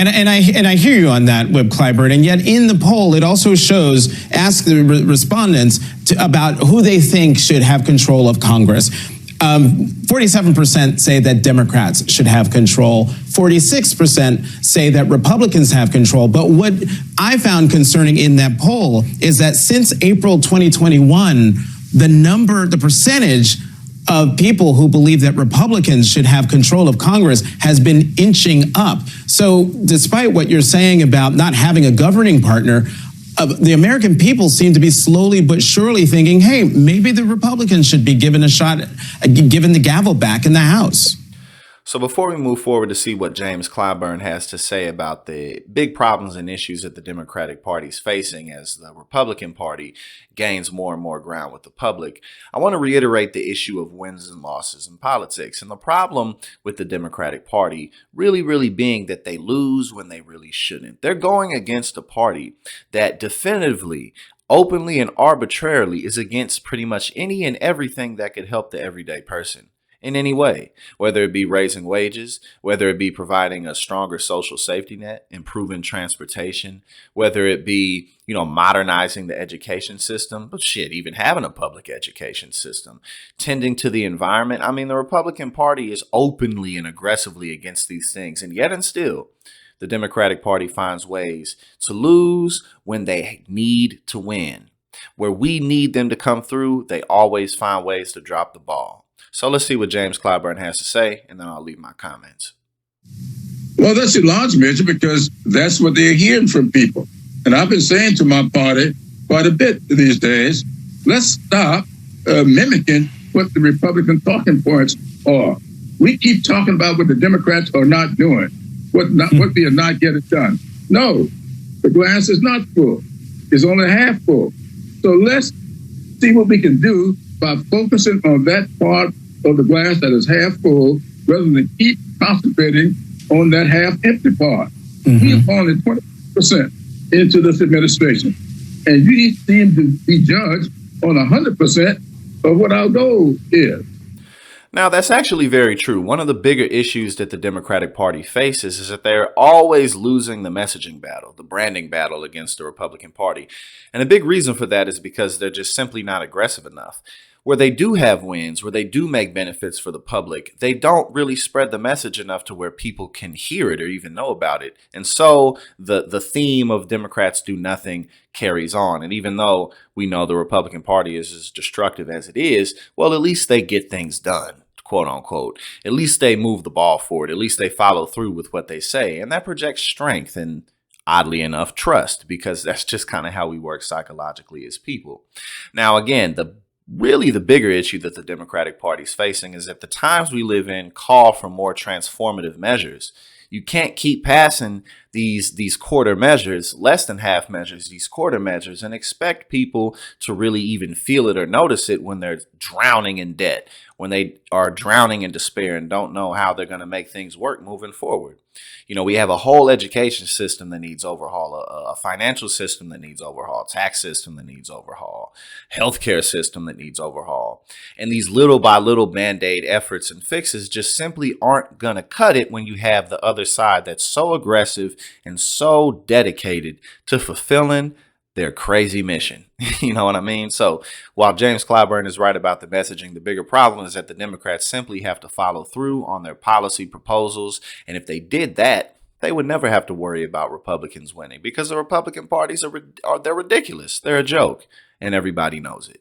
I hear you on that, Whip Clyburn. And yet in the poll, it also shows, ask the respondents about who they think should have control of Congress. 47% say that Democrats should have control. 46% say that Republicans have control. But what I found concerning in that poll is that since April 2021, the percentage of people who believe that Republicans should have control of Congress has been inching up. So despite what you're saying about not having a governing partner, the American people seem to be slowly but surely thinking, hey, maybe the Republicans should be given a shot, given the gavel back in the House. So before we move forward to see what James Clyburn has to say about the big problems and issues that the Democratic Party is facing as the Republican Party gains more and more ground with the public, I want to reiterate the issue of wins and losses in politics. And the problem with the Democratic Party really being that they lose when they really shouldn't. They're going against a party that definitively, openly, and arbitrarily is against pretty much any and everything that could help the everyday person in any way, whether it be raising wages, whether it be providing a stronger social safety net, improving transportation, whether it be, modernizing the education system, but shit, even having a public education system, tending to the environment. I mean, the Republican Party is openly and aggressively against these things, and yet and still, the Democratic Party finds ways to lose when they need to win. Where we need them to come through, they always find ways to drop the ball. So let's see what James Clyburn has to say, and then I'll leave my comments. Well, that's a large measure because that's what they're hearing from people. And I've been saying to my party quite a bit these days, let's stop mimicking what the Republican talking points are. We keep talking about what the Democrats are not doing, what they are not getting done. No, the glass is not full. It's only half full. So let's see what we can do by focusing on that part of the glass that is half full rather than keep concentrating on that half empty part. Mm-hmm. We're only 20% into this administration, and you seem to be judged on 100% of what our goal is. Now, that's actually very true. One of the bigger issues that the Democratic Party faces is that they're always losing the messaging battle, the branding battle against the Republican Party. And a big reason for that is because they're just simply not aggressive enough. Where they do have wins, where they do make benefits for the public, they don't really spread the message enough to where people can hear it or even know about it. And so the theme of Democrats do nothing carries on. And even though we know the Republican Party is as destructive as it is, well, at least they get things done, quote unquote. At least they move the ball forward. At least they follow through with what they say. And that projects strength and, oddly enough, trust, because that's just kind of how we work psychologically as people. Now, again, the bigger issue that the Democratic Party is facing is that the times we live in call for more transformative measures. You can't keep passing these quarter measures, less than half measures, these quarter measures, and expect people to really even feel it or notice it when they're drowning in debt, when they are drowning in despair and don't know how they're going to make things work moving forward. We have a whole education system that needs overhaul, a financial system that needs overhaul, tax system that needs overhaul, healthcare system that needs overhaul. And these little by little Band-Aid efforts and fixes just simply aren't going to cut it when you have the other side that's so aggressive and so dedicated to fulfilling their crazy mission. You know what I mean? So while James Clyburn is right about the messaging, the bigger problem is that the Democrats simply have to follow through on their policy proposals. And if they did that, they would never have to worry about Republicans winning because the Republican parties they're ridiculous. They're a joke and everybody knows it.